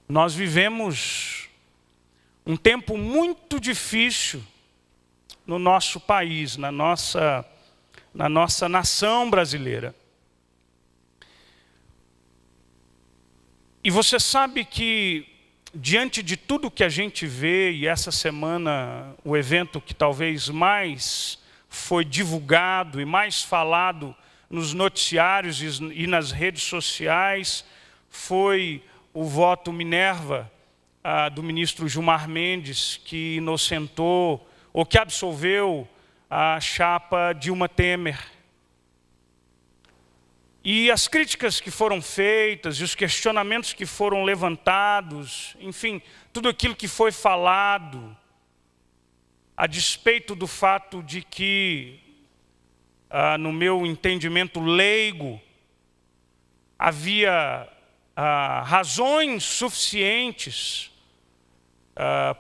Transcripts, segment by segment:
Nós vivemos um tempo muito difícil no nosso país, na nossa nação brasileira. E você sabe que, diante de tudo que a gente vê, e essa semana o evento que talvez mais foi divulgado e mais falado nos noticiários e nas redes sociais, foi o voto Minerva do ministro Gilmar Mendes, que inocentou, ou que absolveu a chapa Dilma Temer. E as críticas que foram feitas, e os questionamentos que foram levantados, enfim, tudo aquilo que foi falado, a despeito do fato de que, no meu entendimento leigo, havia razões suficientes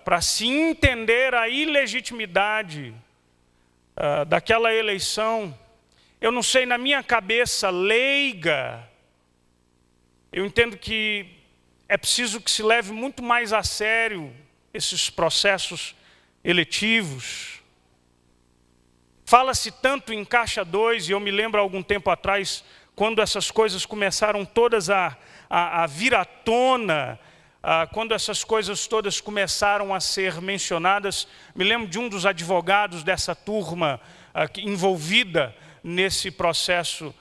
para se entender a ilegitimidade daquela eleição. Eu não sei, na minha cabeça leiga, eu entendo que é preciso que se leve muito mais a sério esses processos eletivos. Fala-se tanto em Caixa 2, e eu me lembro há algum tempo atrás, quando essas coisas começaram todas a vir à tona, quando essas coisas todas começaram a ser mencionadas, me lembro de um dos advogados dessa turma envolvida nesse processo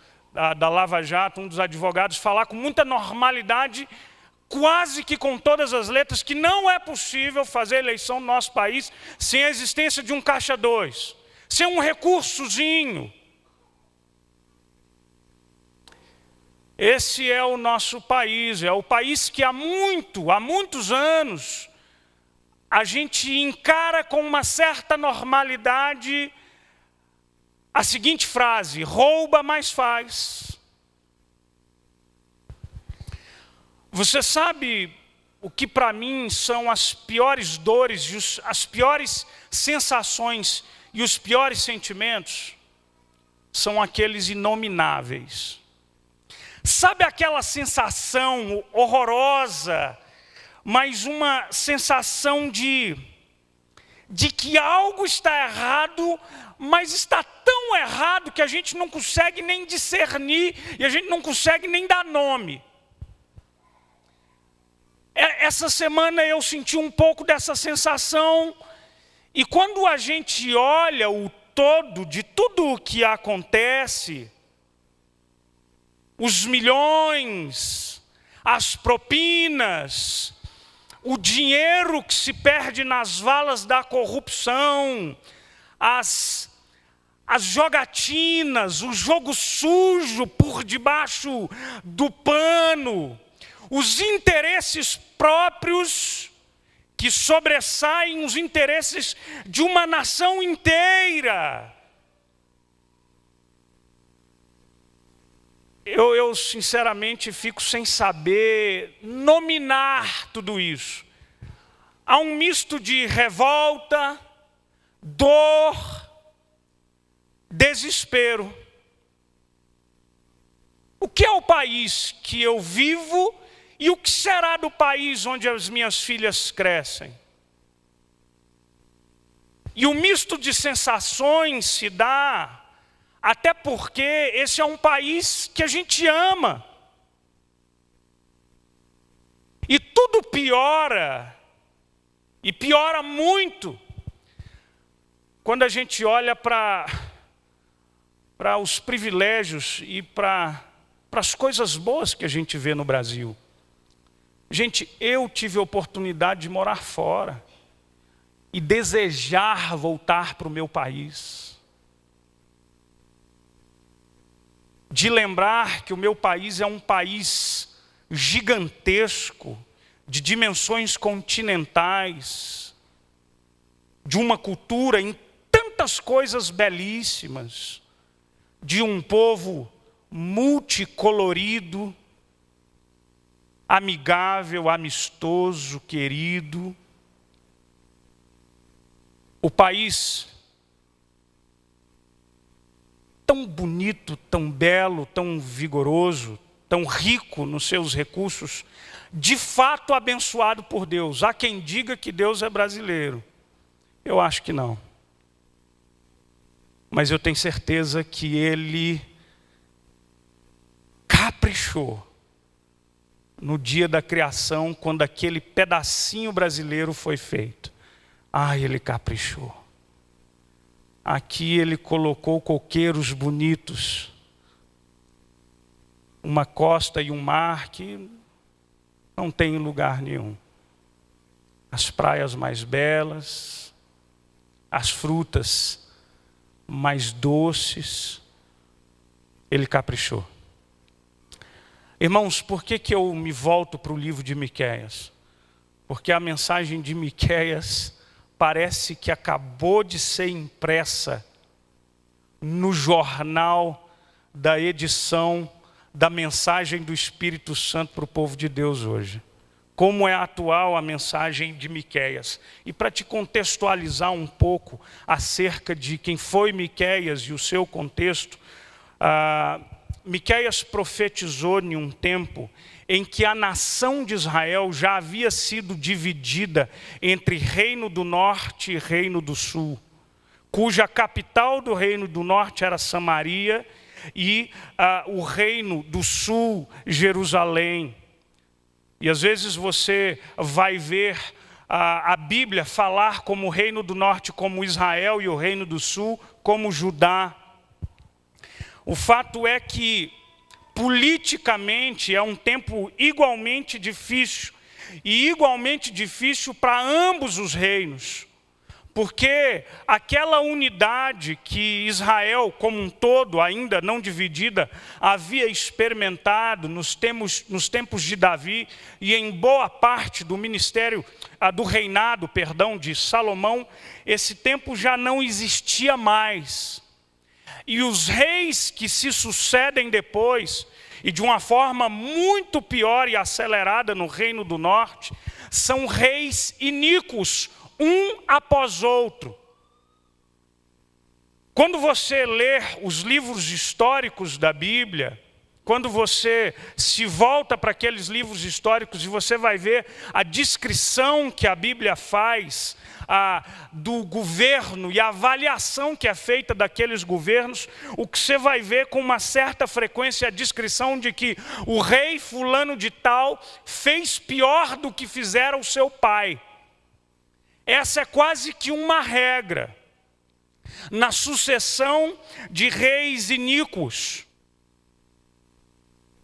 da Lava Jato, um dos advogados, falar com muita normalidade, quase que com todas as letras, que não é possível fazer eleição no nosso país sem a existência de um Caixa 2, sem um recursozinho. Esse é o nosso país, é o país que há muitos anos, a gente encara com uma certa normalidade a seguinte frase: rouba, mas faz. Você sabe o que para mim são as piores dores, as piores sensações e os piores sentimentos? São aqueles inomináveis. Sabe aquela sensação horrorosa, mas uma sensação de que algo está errado, mas está tão errado que a gente não consegue nem discernir e a gente não consegue nem dar nome. Essa semana eu senti um pouco dessa sensação, e quando a gente olha o todo de tudo o que acontece, os milhões, as propinas, o dinheiro que se perde nas valas da corrupção, as jogatinas, o jogo sujo por debaixo do pano, os interesses próprios que sobressaem os interesses de uma nação inteira. Eu sinceramente fico sem saber nominar tudo isso. Há um misto de revolta, dor, desespero. O que é o país que eu vivo e o que será do país onde as minhas filhas crescem? E o misto de sensações se dá até porque esse é um país que a gente ama. E tudo piora, e piora muito, quando a gente olha para os privilégios e para as coisas boas que a gente vê no Brasil. Gente, eu tive a oportunidade de morar fora e desejar voltar para o meu país. De lembrar que o meu país é um país gigantesco, de dimensões continentais, de uma cultura em tantas coisas belíssimas, de um povo multicolorido, amigável, amistoso, querido. O país tão bonito, tão belo, tão vigoroso, tão rico nos seus recursos, de fato abençoado por Deus. Há quem diga que Deus é brasileiro. Eu acho que não. Mas eu tenho certeza que ele caprichou no dia da criação, quando aquele pedacinho brasileiro foi feito. Ele caprichou. Aqui ele colocou coqueiros bonitos, uma costa e um mar que não tem em lugar nenhum. As praias mais belas, as frutas mais doces, ele caprichou. Irmãos, por que eu me volto para o livro de Miqueias? Porque a mensagem de Miqueias parece que acabou de ser impressa no jornal da edição da mensagem do Espírito Santo para o povo de Deus hoje. Como é atual a mensagem de Miqueias. E para te contextualizar um pouco acerca de quem foi Miqueias e o seu contexto, Miqueias profetizou em um tempo em que a nação de Israel já havia sido dividida entre Reino do Norte e Reino do Sul, cuja capital do Reino do Norte era Samaria e o Reino do Sul, Jerusalém. E às vezes você vai ver a Bíblia falar como o Reino do Norte como Israel e o Reino do Sul como Judá. O fato é que politicamente é um tempo igualmente difícil, e igualmente difícil para ambos os reinos, porque aquela unidade que Israel como um todo, ainda não dividida, havia experimentado nos tempos de Davi e em boa parte do ministério, do reinado, de Salomão, esse tempo já não existia mais. E os reis que se sucedem depois, e de uma forma muito pior e acelerada no Reino do Norte, são reis iníquos, um após outro. Quando você lê os livros históricos da Bíblia, quando você se volta para aqueles livros históricos e você vai ver a descrição que a Bíblia faz do governo e a avaliação que é feita daqueles governos, o que você vai ver com uma certa frequência é a descrição de que o rei fulano de tal fez pior do que fizera o seu pai. Essa é quase que uma regra na sucessão de reis iníquos.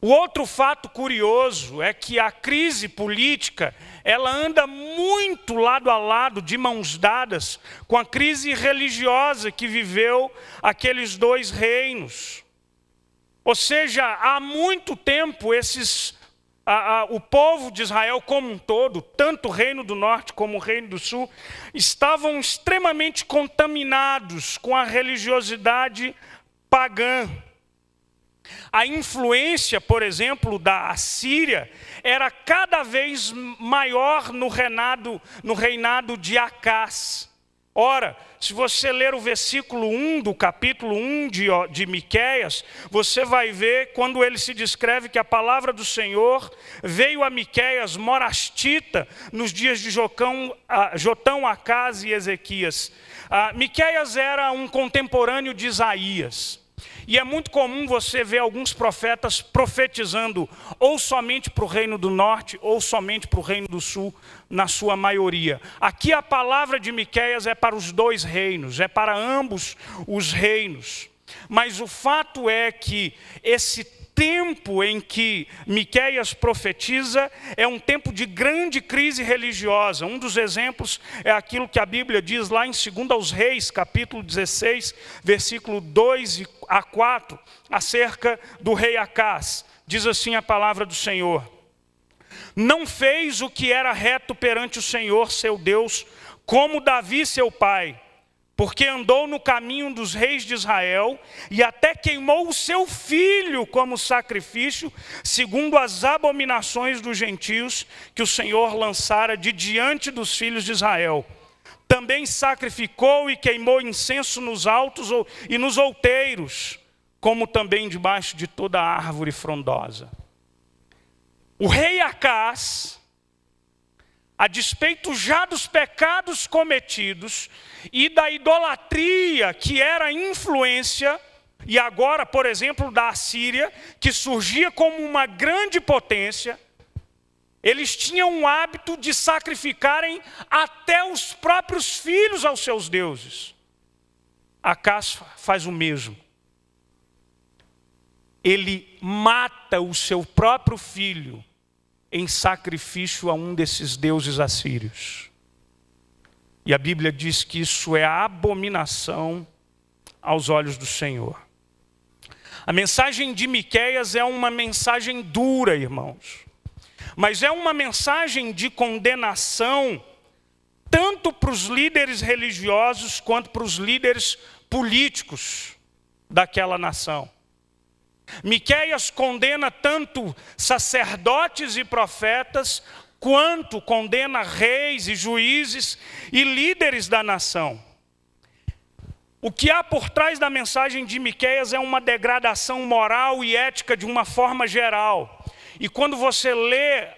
O outro fato curioso é que a crise política, ela anda muito lado a lado, de mãos dadas, com a crise religiosa que viveu aqueles dois reinos. Ou seja, há muito tempo o povo de Israel como um todo, tanto o Reino do Norte como o Reino do Sul, estavam extremamente contaminados com a religiosidade pagã. A influência, por exemplo, da Assíria era cada vez maior no reinado de Acás. Ora, se você ler o versículo 1 do capítulo 1 de Miqueias, você vai ver quando ele se descreve que a palavra do Senhor veio a Miqueias morastita nos dias de Jotão, Acás e Ezequias. Miqueias era um contemporâneo de Isaías. E é muito comum você ver alguns profetas profetizando ou somente para o Reino do Norte ou somente para o Reino do Sul, na sua maioria. Aqui a palavra de Miqueias é para os dois reinos, é para ambos os reinos. Mas o fato é que esse tempo em que Miqueias profetiza é um tempo de grande crise religiosa. Um dos exemplos é aquilo que a Bíblia diz lá em 2 Reis, capítulo 16, versículo 2 a 4, acerca do rei Acás. Diz assim a palavra do Senhor: não fez o que era reto perante o Senhor, seu Deus, como Davi, seu pai, porque andou no caminho dos reis de Israel e até queimou o seu filho como sacrifício, segundo as abominações dos gentios que o Senhor lançara de diante dos filhos de Israel. Também sacrificou e queimou incenso nos altos e nos outeiros, como também debaixo de toda árvore frondosa. O rei Acaz, a despeito já dos pecados cometidos e da idolatria que era a influência, e agora, por exemplo, da Assíria, que surgia como uma grande potência, eles tinham o hábito de sacrificarem até os próprios filhos aos seus deuses. Acaz faz o mesmo. Ele mata o seu próprio filho em sacrifício a um desses deuses assírios. E a Bíblia diz que isso é abominação aos olhos do Senhor. A mensagem de Miqueias é uma mensagem dura, irmãos. Mas é uma mensagem de condenação, tanto para os líderes religiosos, quanto para os líderes políticos daquela nação. Miqueias condena tanto sacerdotes e profetas, quanto condena reis e juízes e líderes da nação. O que há por trás da mensagem de Miqueias é uma degradação moral e ética de uma forma geral. E quando você lê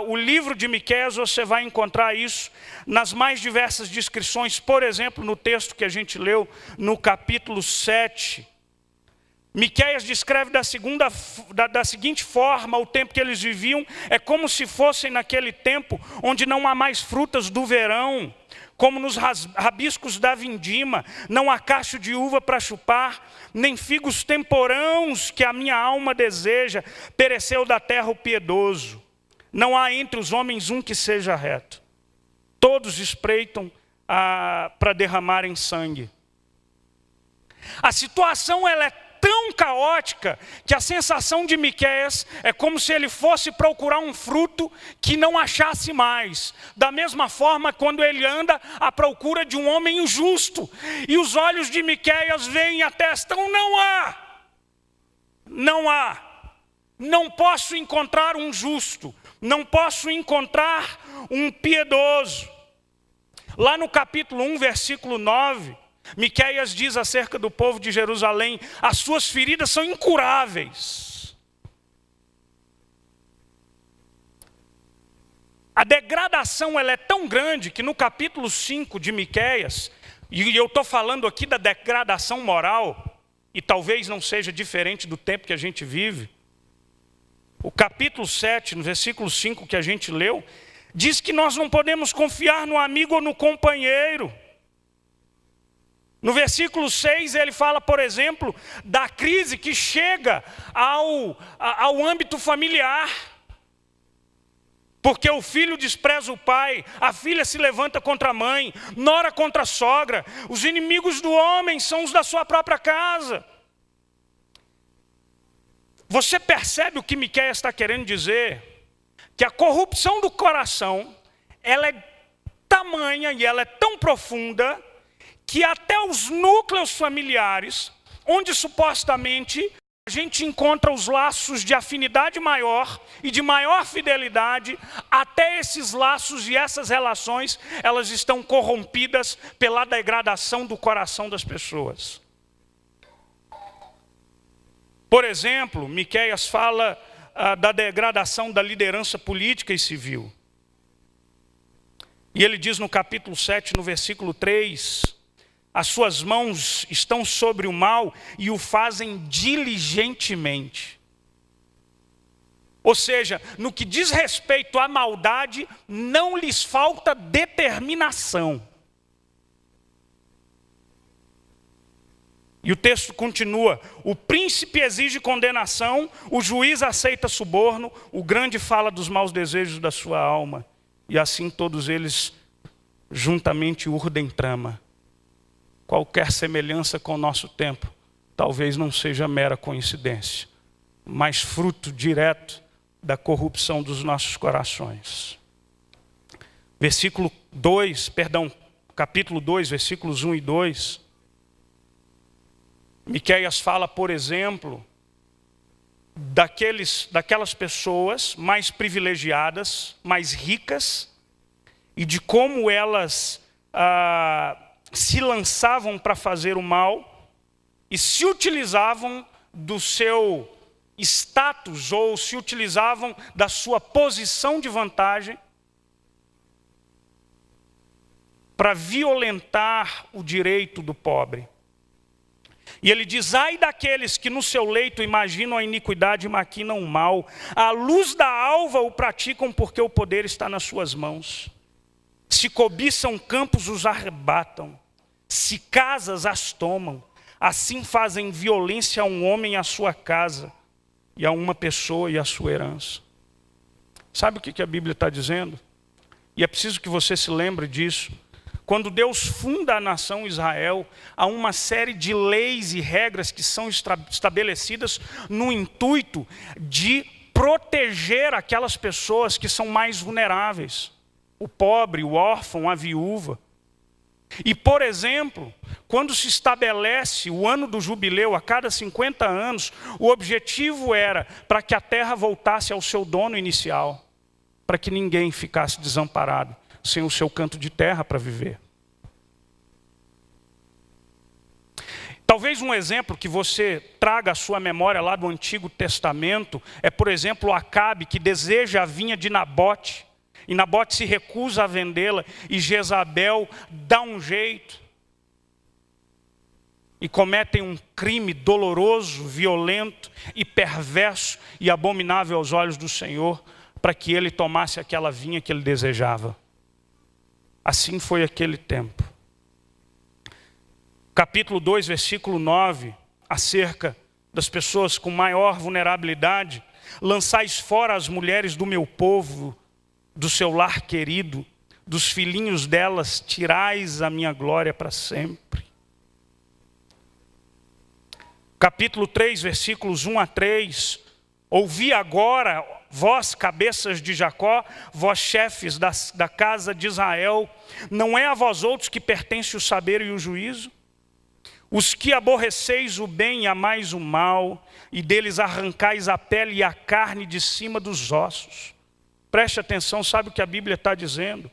o livro de Miqueias, você vai encontrar isso nas mais diversas descrições. Por exemplo, no texto que a gente leu, no capítulo 7, Miqueias descreve da seguinte forma o tempo que eles viviam. É como se fossem naquele tempo onde não há mais frutas do verão, como nos rabiscos da vindima, não há cacho de uva para chupar, nem figos temporãos que a minha alma deseja, pereceu da terra o piedoso. Não há entre os homens um que seja reto. Todos espreitam para derramarem sangue. A situação ela é tão caótica que a sensação de Miqueias é como se ele fosse procurar um fruto que não achasse mais. Da mesma forma, quando ele anda à procura de um homem justo, e os olhos de Miqueias veem e atestam: não há, não posso encontrar um justo, não posso encontrar um piedoso. Lá no capítulo 1, versículo 9, Miqueias diz acerca do povo de Jerusalém: as suas feridas são incuráveis. A degradação ela é tão grande que no capítulo 5 de Miqueias, e eu estou falando aqui da degradação moral, e talvez não seja diferente do tempo que a gente vive. O capítulo 7, no versículo 5 que a gente leu, diz que nós não podemos confiar no amigo ou no companheiro. No versículo 6 ele fala, por exemplo, da crise que chega ao âmbito familiar. Porque o filho despreza o pai, a filha se levanta contra a mãe, nora contra a sogra. Os inimigos do homem são os da sua própria casa. Você percebe o que Miqueias está querendo dizer? Que a corrupção do coração, ela é tamanha e ela é tão profunda, que até os núcleos familiares, onde supostamente a gente encontra os laços de afinidade maior e de maior fidelidade, até esses laços e essas relações, elas estão corrompidas pela degradação do coração das pessoas. Por exemplo, Miqueias fala da degradação da liderança política e civil. E ele diz no capítulo 7, no versículo 3... as suas mãos estão sobre o mal e o fazem diligentemente. Ou seja, no que diz respeito à maldade, não lhes falta determinação. E o texto continua: o príncipe exige condenação, o juiz aceita suborno, o grande fala dos maus desejos da sua alma. E assim todos eles juntamente urdem trama. Qualquer semelhança com o nosso tempo talvez não seja mera coincidência, mas fruto direto da corrupção dos nossos corações. Capítulo 2, versículos 1 e 2. Miqueias fala, por exemplo, daquelas pessoas mais privilegiadas, mais ricas, e de como elas se lançavam para fazer o mal e se utilizavam do seu status ou se utilizavam da sua posição de vantagem para violentar o direito do pobre. E ele diz: ai daqueles que no seu leito imaginam a iniquidade e maquinam o mal, à luz da alva o praticam porque o poder está nas suas mãos. Se cobiçam campos os arrebatam, se casas as tomam, assim fazem violência a um homem e a sua casa, e a uma pessoa e a sua herança. Sabe o que a Bíblia está dizendo? E é preciso que você se lembre disso. Quando Deus funda a nação Israel, há uma série de leis e regras que são estabelecidas no intuito de proteger aquelas pessoas que são mais vulneráveis. O pobre, o órfão, a viúva. E, por exemplo, quando se estabelece o ano do jubileu a cada 50 anos, o objetivo era para que a terra voltasse ao seu dono inicial, para que ninguém ficasse desamparado, sem o seu canto de terra para viver. Talvez um exemplo que você traga à sua memória lá do Antigo Testamento é, por exemplo, Acabe, que deseja a vinha de Nabote, e Nabote se recusa a vendê-la, e Jezabel dá um jeito. E cometem um crime doloroso, violento e perverso e abominável aos olhos do Senhor, para que ele tomasse aquela vinha que ele desejava. Assim foi aquele tempo. Capítulo 2, versículo 9, acerca das pessoas com maior vulnerabilidade: lançais fora as mulheres do meu povo, do seu lar querido, dos filhinhos delas tirais a minha glória para sempre. Capítulo 3, versículos 1 a 3, ouvi agora, vós cabeças de Jacó, vós chefes da casa de Israel, não é a vós outros que pertence o saber e o juízo? Os que aborreceis o bem e amais o mal, e deles arrancais a pele e a carne de cima dos ossos. Preste atenção, sabe o que a Bíblia está dizendo?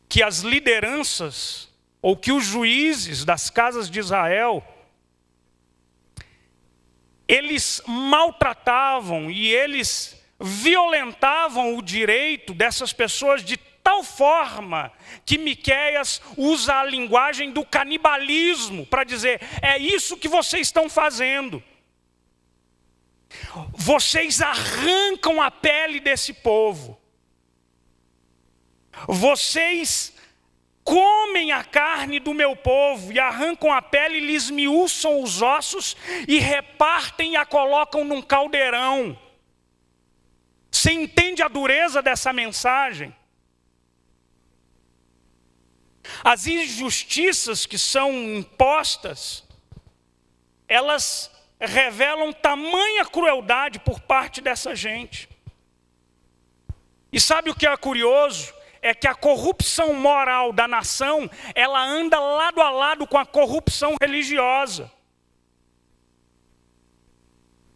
Que as lideranças, ou que os juízes das casas de Israel, eles maltratavam e eles violentavam o direito dessas pessoas de tal forma que Miqueias usa a linguagem do canibalismo para dizer: é isso que vocês estão fazendo. Vocês arrancam a pele desse povo. Vocês comem a carne do meu povo e arrancam a pele, e lhes miuçam os ossos e repartem e a colocam num caldeirão. Você entende a dureza dessa mensagem? As injustiças que são impostas, elas revelam tamanha crueldade por parte dessa gente. E sabe o que é curioso? É que a corrupção moral da nação, ela anda lado a lado com a corrupção religiosa.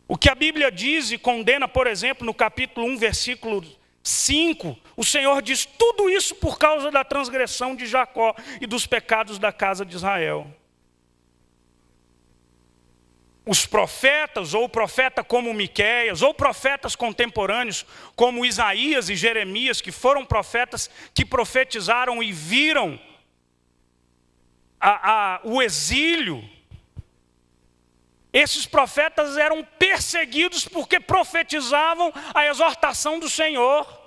O que a Bíblia diz e condena, por exemplo, no capítulo 1, versículo 5, o Senhor diz tudo isso por causa da transgressão de Jacó e dos pecados da casa de Israel. Os profetas, ou profeta como Miqueias, ou profetas contemporâneos como Isaías e Jeremias, que foram profetas que profetizaram e viram o exílio. Esses profetas eram perseguidos porque profetizavam a exortação do Senhor.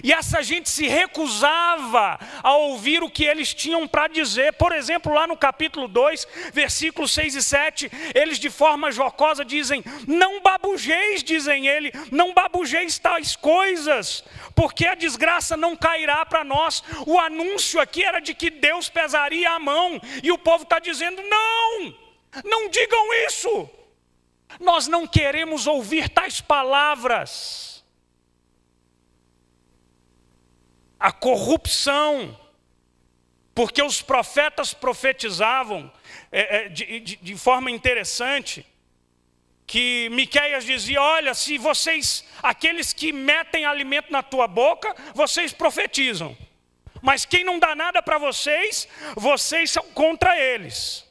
E essa gente se recusava a ouvir o que eles tinham para dizer. Por exemplo, lá no capítulo 2, versículos 6 e 7, eles de forma jocosa dizem: não babujeis, dizem ele, não babujeis tais coisas, porque a desgraça não cairá para nós. O anúncio aqui era de que Deus pesaria a mão, e o povo está dizendo: não digam isso, nós não queremos ouvir tais palavras. A corrupção, porque os profetas profetizavam de forma interessante, que Miqueias dizia: olha, se vocês, aqueles que metem alimento na tua boca, vocês profetizam, mas quem não dá nada para vocês, vocês são contra eles.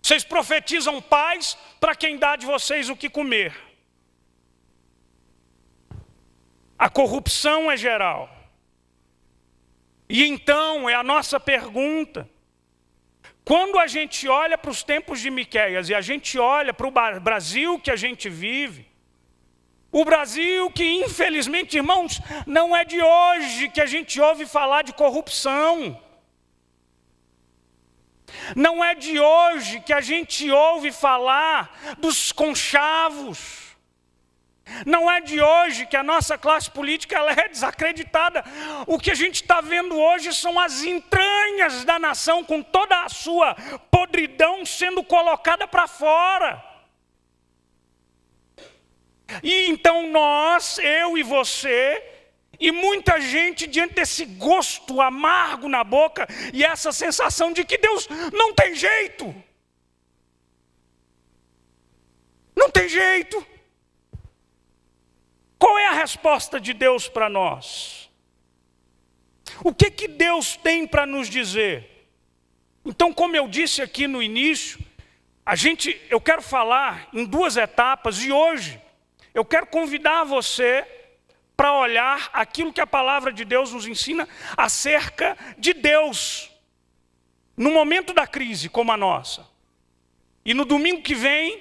Vocês profetizam paz para quem dá de vocês o que comer. A corrupção é geral. E então é a nossa pergunta. Quando a gente olha para os tempos de Miqueias e a gente olha para o Brasil que a gente vive, o Brasil que infelizmente, irmãos, não é de hoje que a gente ouve falar de corrupção. Não é de hoje que a gente ouve falar dos conchavos. Não é de hoje que a nossa classe política ela é desacreditada. O que a gente está vendo hoje são as entranhas da nação com toda a sua podridão sendo colocada para fora. E então nós, eu e você, e muita gente diante desse gosto amargo na boca e essa sensação de que Deus não tem jeito. Não tem jeito. Qual é a resposta de Deus para nós? O que Deus tem para nos dizer? Então, como eu disse aqui no início, eu quero falar em 2 etapas e hoje eu quero convidar você para olhar aquilo que a palavra de Deus nos ensina acerca de Deus no momento da crise como a nossa. E no domingo que vem,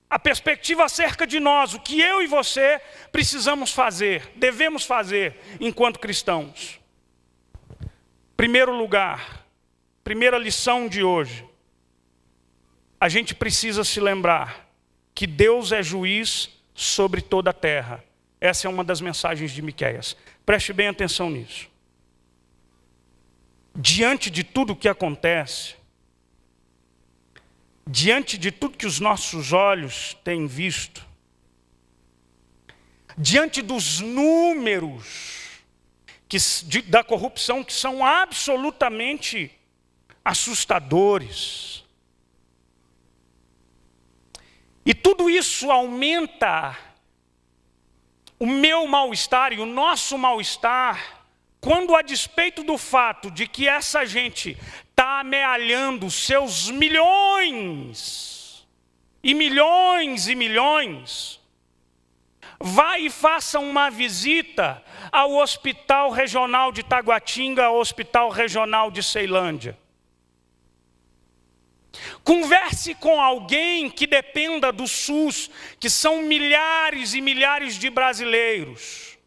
a perspectiva acerca de nós, o que eu e você precisamos fazer, devemos fazer enquanto cristãos. Primeiro lugar, primeira lição de hoje, a gente precisa se lembrar que Deus é juiz sobre toda a terra. Essa é uma das mensagens de Miqueias. Preste bem atenção nisso. Diante de tudo o que acontece, diante de tudo que os nossos olhos têm visto, diante dos números da corrupção que são absolutamente assustadores, e tudo isso aumenta o meu mal-estar e o nosso mal-estar, quando a despeito do fato de que essa gente está amealhando seus milhões, e milhões e milhões, vai e faça uma visita ao Hospital Regional de Taguatinga, ao Hospital Regional de Ceilândia. Converse com alguém que dependa do SUS, que são milhares e milhares de brasileiros,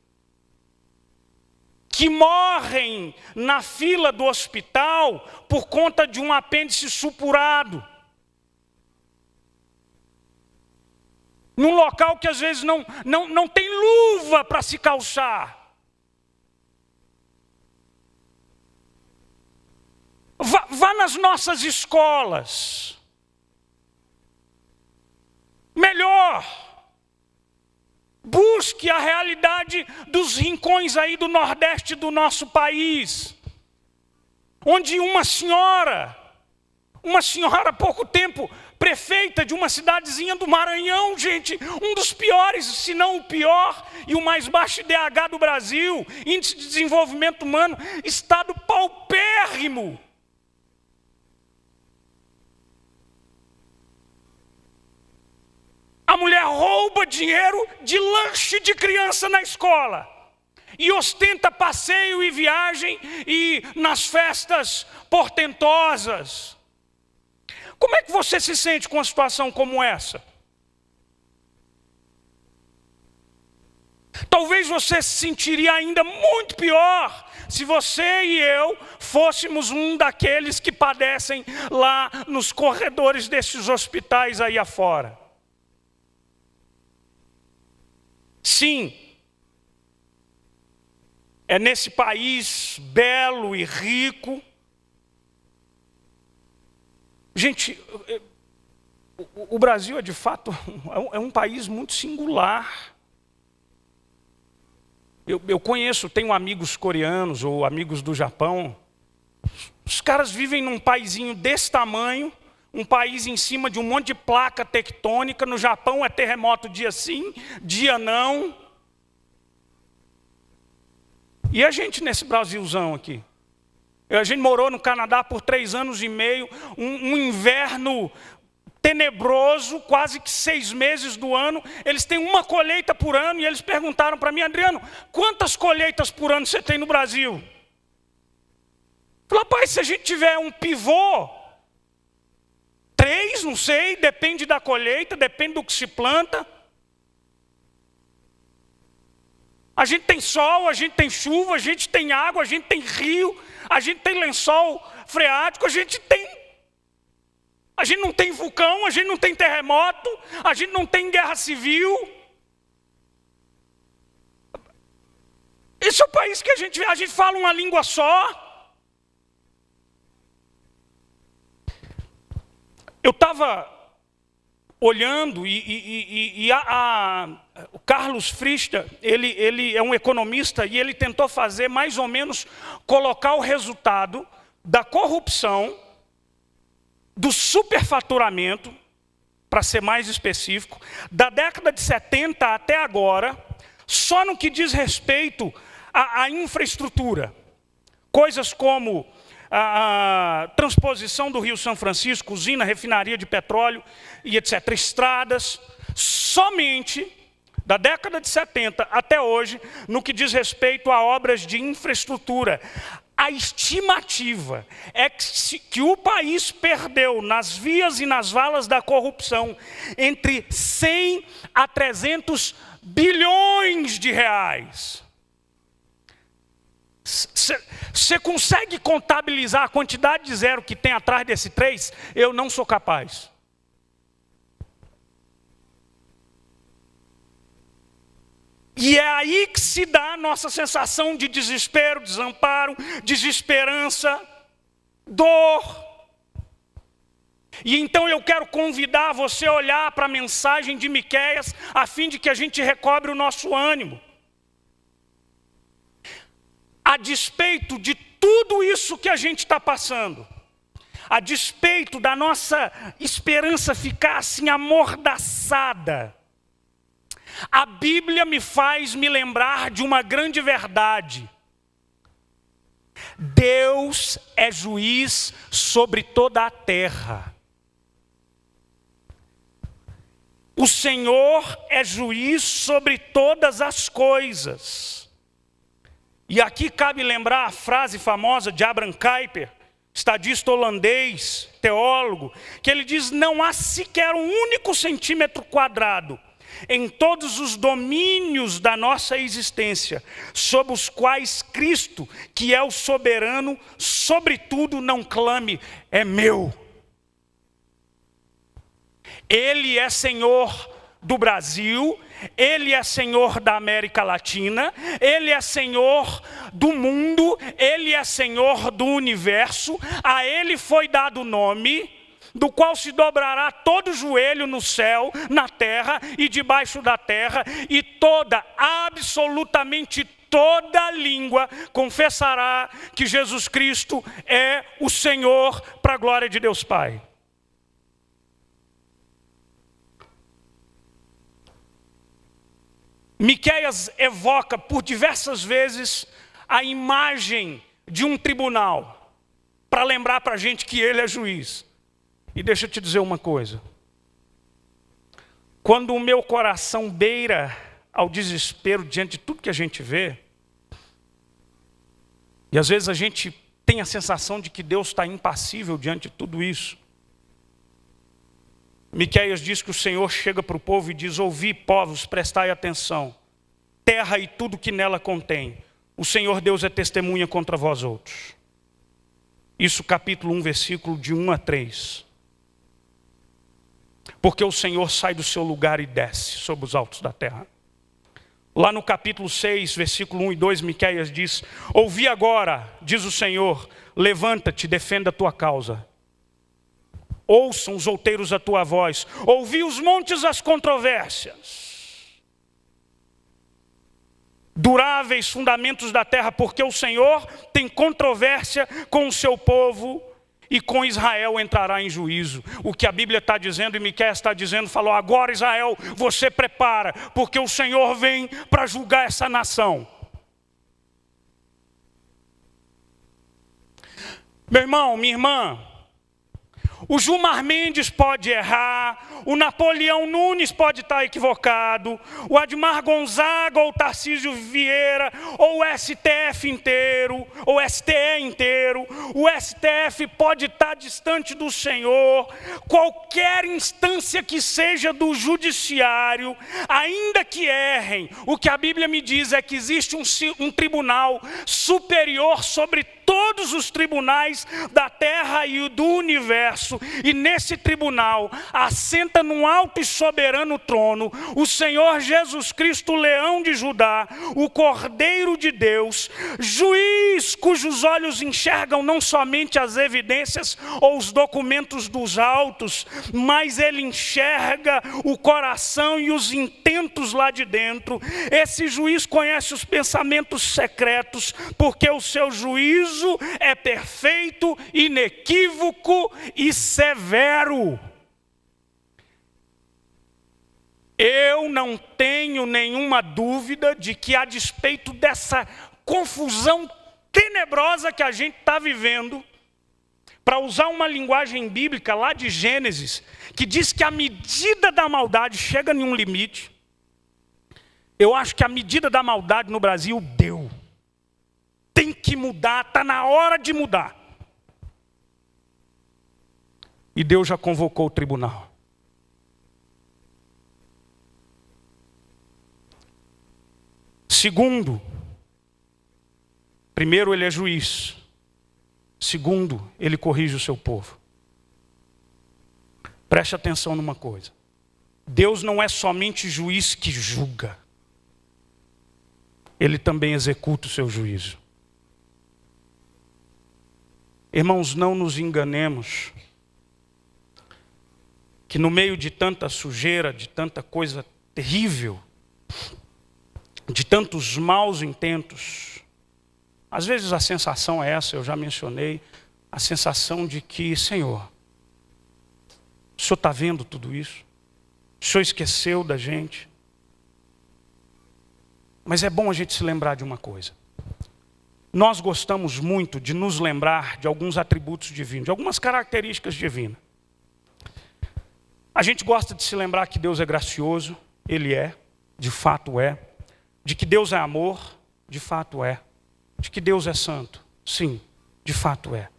que morrem na fila do hospital por conta de um apêndice supurado. Num local que às vezes não tem luva para se calçar. Vá nas nossas escolas. Melhor. Busque a realidade dos rincões aí do Nordeste do nosso país. Onde uma senhora há pouco tempo, prefeita de uma cidadezinha do Maranhão, gente, um dos piores, se não o pior, e o mais baixo IDH do Brasil, Índice de Desenvolvimento Humano, estado paupérrimo. A mulher rouba dinheiro de lanche de criança na escola e ostenta passeio e viagem e nas festas portentosas. Como é que você se sente com uma situação como essa? Talvez você se sentiria ainda muito pior se você e eu fôssemos um daqueles que padecem lá nos corredores desses hospitais aí afora. Sim, é nesse país belo e rico. Gente, o Brasil é de fato um país muito singular. Eu conheço, tenho amigos coreanos ou amigos do Japão. Os caras vivem num paizinho desse tamanho, um país em cima de um monte de placa tectônica. No Japão é terremoto dia sim, dia não. E a gente nesse Brasilzão aqui? A gente morou no Canadá por 3 anos e meio, um inverno tenebroso, quase que 6 meses do ano. Eles têm uma colheita por ano e eles perguntaram para mim: Adriano, quantas colheitas por ano você tem no Brasil? Eu falei: rapaz, se a gente tiver um pivô, 3, não sei, depende da colheita, depende do que se planta. A gente tem sol, a gente tem chuva, a gente tem água, a gente tem rio, a gente tem lençol freático, a gente não tem vulcão, a gente não tem terremoto, a gente não tem guerra civil. Esse é o país que a gente fala uma língua só. Eu estava olhando o Carlos Frista, ele é um economista e ele tentou fazer mais ou menos, colocar o resultado da corrupção, do superfaturamento, para ser mais específico, da década de 70 até agora, só no que diz respeito à infraestrutura. Coisas como a transposição do Rio São Francisco, usina, refinaria de petróleo e etc. Estradas, somente da década de 70 até hoje, no que diz respeito a obras de infraestrutura. A estimativa é que o país perdeu nas vias e nas valas da corrupção entre 100 a 300 bilhões de reais. Você consegue contabilizar a quantidade de zero que tem atrás desse 3? Eu não sou capaz. E é aí que se dá a nossa sensação de desespero, desamparo, desesperança, dor. E então eu quero convidar você a olhar para a mensagem de Miqueias, a fim de que a gente recobre o nosso ânimo. A despeito de tudo isso que a gente está passando, a despeito da nossa esperança ficar assim amordaçada, a Bíblia me faz me lembrar de uma grande verdade. Deus é juiz sobre toda a terra. O Senhor é juiz sobre todas as coisas. E aqui cabe lembrar a frase famosa de Abraham Kuyper, estadista holandês, teólogo, que ele diz: não há sequer um único centímetro quadrado em todos os domínios da nossa existência, sob os quais Cristo, que é o soberano, sobretudo não clame: é meu. Ele é Senhor do Brasil, Ele é Senhor da América Latina, Ele é Senhor do mundo, Ele é Senhor do universo. A Ele foi dado o nome, do qual se dobrará todo joelho no céu, na terra e debaixo da terra, e absolutamente toda língua confessará que Jesus Cristo é o Senhor, para a glória de Deus Pai. Miqueias evoca por diversas vezes a imagem de um tribunal, para lembrar para a gente que ele é juiz. E deixa eu te dizer uma coisa: quando o meu coração beira ao desespero diante de tudo que a gente vê, e às vezes a gente tem a sensação de que Deus está impassível diante de tudo isso, Miqueias diz que o Senhor chega para o povo e diz: ouvi, povos, prestai atenção, terra e tudo que nela contém, o Senhor Deus é testemunha contra vós outros. Isso capítulo 1, versículo de 1 a 3. Porque o Senhor sai do seu lugar e desce sobre os altos da terra. Lá no capítulo 6, versículo 1 e 2, Miqueias diz: ouvi agora, diz o Senhor, levanta-te, defenda a tua causa. Ouçam os outeiros a tua voz, ouvi os montes as controvérsias. Duráveis fundamentos da terra, porque o Senhor tem controvérsia com o seu povo, e com Israel entrará em juízo. O que a Bíblia está dizendo, e Miqueias está dizendo, falou: agora Israel, você prepara, porque o Senhor vem para julgar essa nação. Meu irmão, minha irmã, O Gilmar Mendes pode errar, o Napoleão Nunes pode estar equivocado, o Admar Gonzaga ou o Tarcísio Vieira, ou o STF inteiro, ou o STE inteiro, o STF pode estar distante do Senhor, qualquer instância que seja do judiciário, ainda que errem, o que a Bíblia me diz é que existe um tribunal superior sobre todos os tribunais da terra e do universo, e nesse tribunal assenta num alto e soberano trono o Senhor Jesus Cristo, leão de Judá, o Cordeiro de Deus, juiz cujos olhos enxergam não somente as evidências ou os documentos dos autos, mas ele enxerga o coração e os intentos lá de dentro. Esse juiz conhece os pensamentos secretos, porque o seu juízo é perfeito, inequívoco e severo. Eu não tenho nenhuma dúvida de que, a despeito dessa confusão tenebrosa que a gente está vivendo, para usar uma linguagem bíblica lá de Gênesis, que diz que a medida da maldade chega em um limite, eu acho que a medida da maldade no Brasil deu. Tem que mudar, está na hora de mudar. E Deus já convocou o tribunal. Segundo, primeiro, ele é juiz. Segundo, ele corrige o seu povo. Preste atenção numa coisa. Deus não é somente juiz que julga. Ele também executa o seu juízo. Irmãos, não nos enganemos, que no meio de tanta sujeira, de tanta coisa terrível, de tantos maus intentos, às vezes a sensação é essa, eu já mencionei, a sensação de que, Senhor, o Senhor está vendo tudo isso? O Senhor esqueceu da gente? Mas é bom a gente se lembrar de uma coisa. Nós gostamos muito de nos lembrar de alguns atributos divinos, de algumas características divinas. A gente gosta de se lembrar que Deus é gracioso, Ele é, de fato é. De que Deus é amor, de fato é. De que Deus é santo, sim, de fato é.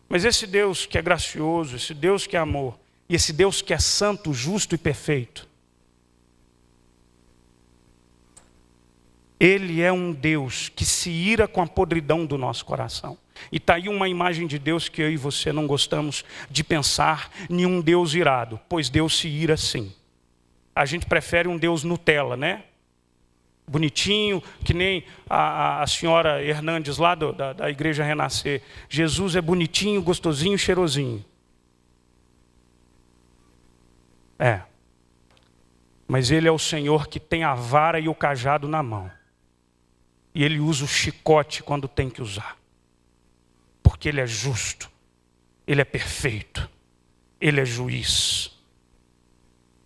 Mas esse Deus que é gracioso, esse Deus que é amor, e esse Deus que é santo, justo e perfeito, Ele é um Deus que se ira com a podridão do nosso coração. E está aí uma imagem de Deus que eu e você não gostamos de pensar, nenhum Deus irado, pois Deus se ira sim. A gente prefere um Deus Nutella, né? Bonitinho, que nem a senhora Hernandes lá da Igreja Renascer. Jesus é bonitinho, gostosinho, cheirosinho. É. Mas Ele é o Senhor que tem a vara e o cajado na mão. E Ele usa o chicote quando tem que usar. Porque Ele é justo, Ele é perfeito, Ele é juiz.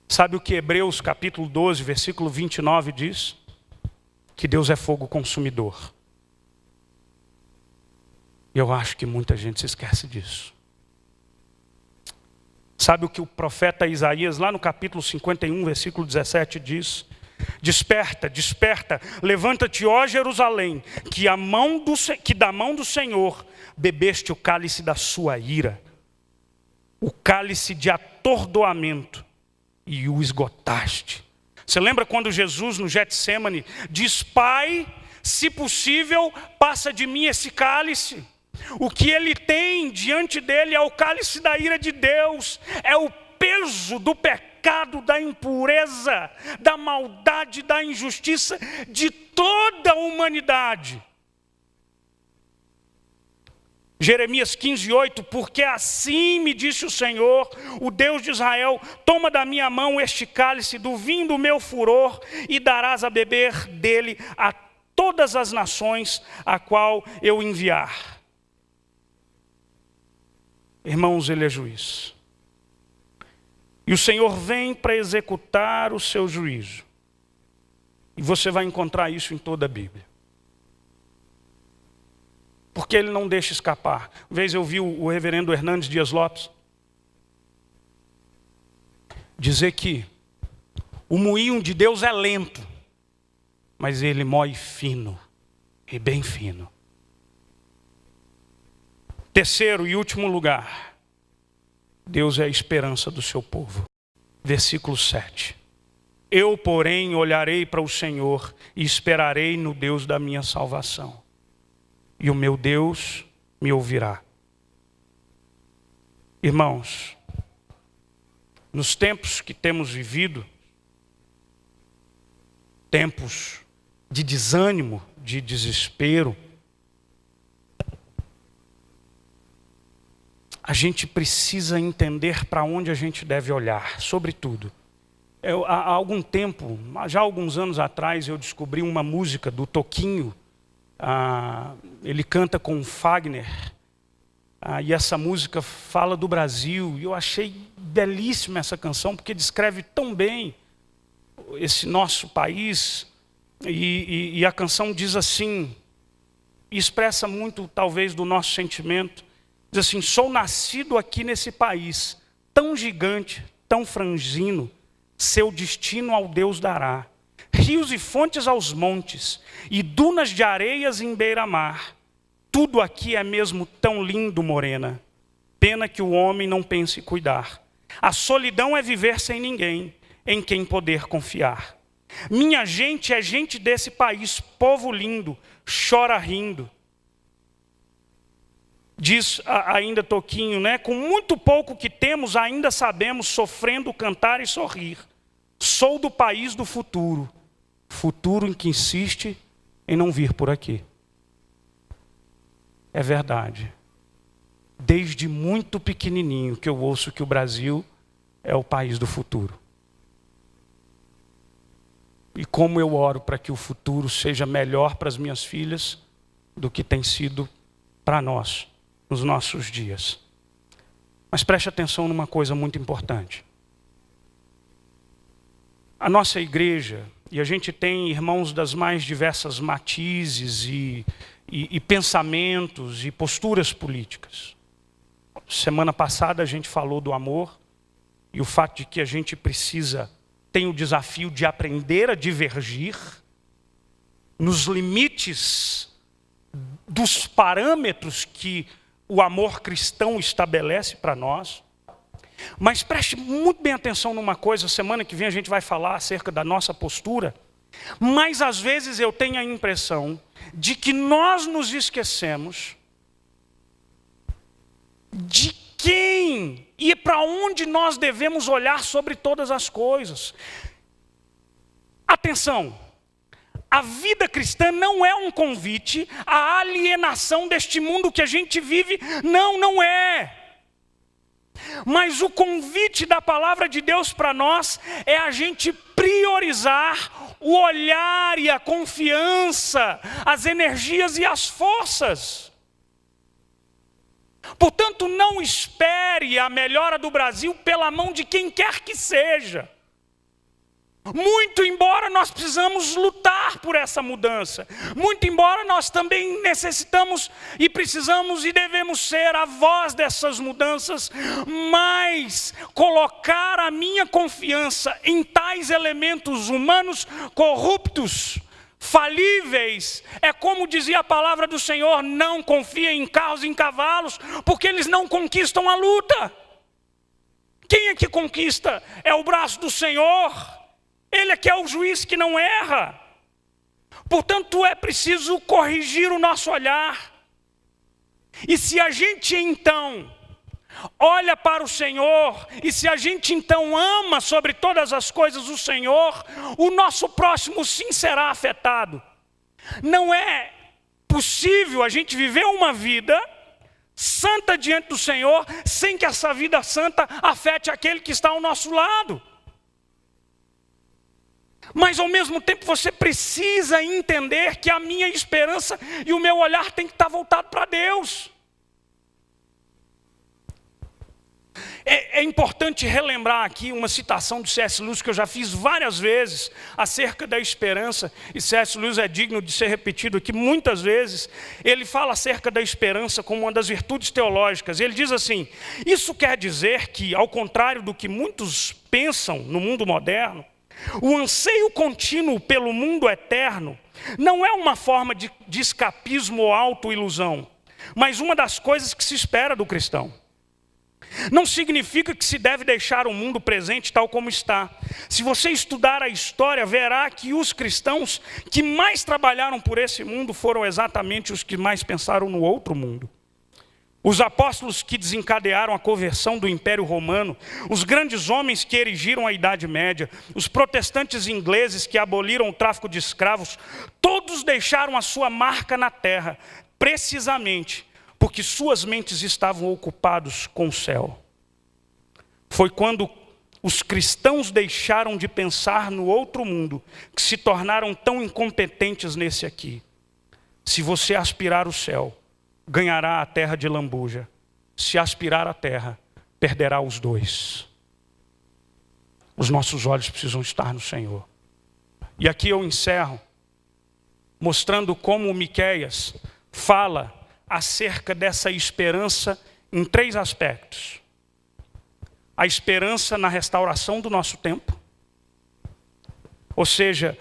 Sabe o que Hebreus capítulo 12, versículo 29 diz? Que Deus é fogo consumidor. E eu acho que muita gente se esquece disso. Sabe o que o profeta Isaías, lá no capítulo 51, versículo 17 diz? Desperta, desperta, levanta-te, ó Jerusalém, que da mão do Senhor bebeste o cálice da sua ira, o cálice de atordoamento, e o esgotaste. Você lembra quando Jesus no Getsêmani diz: Pai, se possível, passa de mim esse cálice? O que ele tem diante dele é o cálice da ira de Deus, é o peso do pecado, da impureza, da maldade, da injustiça de toda a humanidade. Jeremias 15:8, porque assim me disse o Senhor, o Deus de Israel, toma da minha mão este cálice do vinho do meu furor e darás a beber dele a todas as nações a qual eu enviar. Irmãos, Ele é juiz. E o Senhor vem para executar o seu juízo. E você vai encontrar isso em toda a Bíblia. Porque Ele não deixa escapar. Uma vez eu vi o reverendo Hernandes Dias Lopes, dizer que o moinho de Deus é lento, mas ele moe fino, e bem fino. Terceiro e último lugar, Deus é a esperança do seu povo. Versículo 7. Eu, porém, olharei para o Senhor e esperarei no Deus da minha salvação. E o meu Deus me ouvirá. Irmãos, nos tempos que temos vivido, tempos de desânimo, de desespero, a gente precisa entender para onde a gente deve olhar, sobretudo. Há algum tempo, já há alguns anos atrás, eu descobri uma música do Toquinho. Ele canta com Fagner. E essa música fala do Brasil. E eu achei belíssima essa canção, porque descreve tão bem esse nosso país. E a canção diz assim, e expressa muito, talvez, do nosso sentimento. Diz assim: sou nascido aqui nesse país, tão gigante, tão franzino, seu destino ao Deus dará. Rios e fontes aos montes, e dunas de areias em beira-mar. Tudo aqui é mesmo tão lindo, morena. Pena que o homem não pense cuidar. A solidão é viver sem ninguém, em quem poder confiar. Minha gente é gente desse país, povo lindo, chora rindo. Diz ainda Toquinho, né? Com muito pouco que temos, ainda sabemos, sofrendo, cantar e sorrir. Sou do país do futuro, futuro em que insiste em não vir por aqui. É verdade. Desde muito pequenininho que eu ouço que o Brasil é o país do futuro. E como eu oro para que o futuro seja melhor para as minhas filhas do que tem sido para nós nos nossos dias. Mas preste atenção numa coisa muito importante. A nossa igreja, e a gente tem irmãos das mais diversas matizes e pensamentos e posturas políticas. Semana passada a gente falou do amor e o fato de que a gente tem o desafio de aprender a divergir nos limites dos parâmetros que o amor cristão estabelece para nós. Mas preste muito bem atenção numa coisa, semana que vem a gente vai falar acerca da nossa postura, mas às vezes eu tenho a impressão de que nós nos esquecemos de quem e para onde nós devemos olhar sobre todas as coisas. Atenção! A vida cristã não é um convite à alienação deste mundo que a gente vive. Não, não é. Mas o convite da palavra de Deus para nós é a gente priorizar o olhar e a confiança, as energias e as forças. Portanto, não espere a melhora do Brasil pela mão de quem quer que seja. Muito embora nós precisamos lutar por essa mudança, muito embora nós também necessitamos e precisamos e devemos ser a voz dessas mudanças, mas colocar a minha confiança em tais elementos humanos corruptos, falíveis, é como dizia a palavra do Senhor: não confia em carros e em cavalos, porque eles não conquistam a luta. Quem é que conquista? É o braço do Senhor. Ele é que é o juiz que não erra. Portanto, é preciso corrigir o nosso olhar. E se a gente então olha para o Senhor, e se a gente então ama sobre todas as coisas o Senhor, o nosso próximo sim será afetado. Não é possível a gente viver uma vida santa diante do Senhor, sem que essa vida santa afete aquele que está ao nosso lado. Mas ao mesmo tempo você precisa entender que a minha esperança e o meu olhar tem que estar voltado para Deus. É importante relembrar aqui uma citação de C.S. Lewis que eu já fiz várias vezes acerca da esperança, e C.S. Lewis é digno de ser repetido aqui muitas vezes. Ele fala acerca da esperança como uma das virtudes teológicas. Ele diz assim: isso quer dizer que, ao contrário do que muitos pensam no mundo moderno, o anseio contínuo pelo mundo eterno não é uma forma de escapismo ou autoilusão, mas uma das coisas que se espera do cristão. Não significa que se deve deixar o mundo presente tal como está. Se você estudar a história, verá que os cristãos que mais trabalharam por esse mundo foram exatamente os que mais pensaram no outro mundo. Os apóstolos que desencadearam a conversão do Império Romano, os grandes homens que erigiram a Idade Média, os protestantes ingleses que aboliram o tráfico de escravos, todos deixaram a sua marca na terra, precisamente porque suas mentes estavam ocupados com o céu. Foi quando os cristãos deixaram de pensar no outro mundo que se tornaram tão incompetentes nesse aqui. Se você aspirar o céu, ganhará a terra de lambuja. Se aspirar a terra, perderá os dois. Os nossos olhos precisam estar no Senhor. E aqui eu encerro, mostrando como o Miqueias fala acerca dessa esperança em 3 aspectos. A esperança na restauração do nosso tempo, ou seja,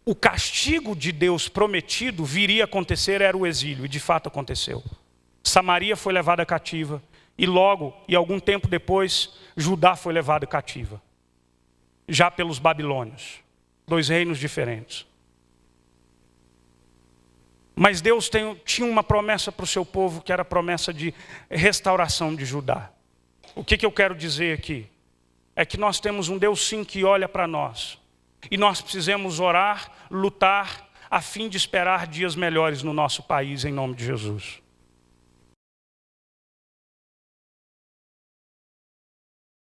o castigo de Deus prometido viria a acontecer, era o exílio, e de fato aconteceu. Samaria foi levada cativa, e logo, e algum tempo depois, Judá foi levada cativa, já pelos babilônios, 2 reinos diferentes. Mas Deus tinha uma promessa para o seu povo, que era a promessa de restauração de Judá. O que eu quero dizer aqui? É que nós temos um Deus sim que olha para nós. E nós precisamos orar, lutar, a fim de esperar dias melhores no nosso país, em nome de Jesus.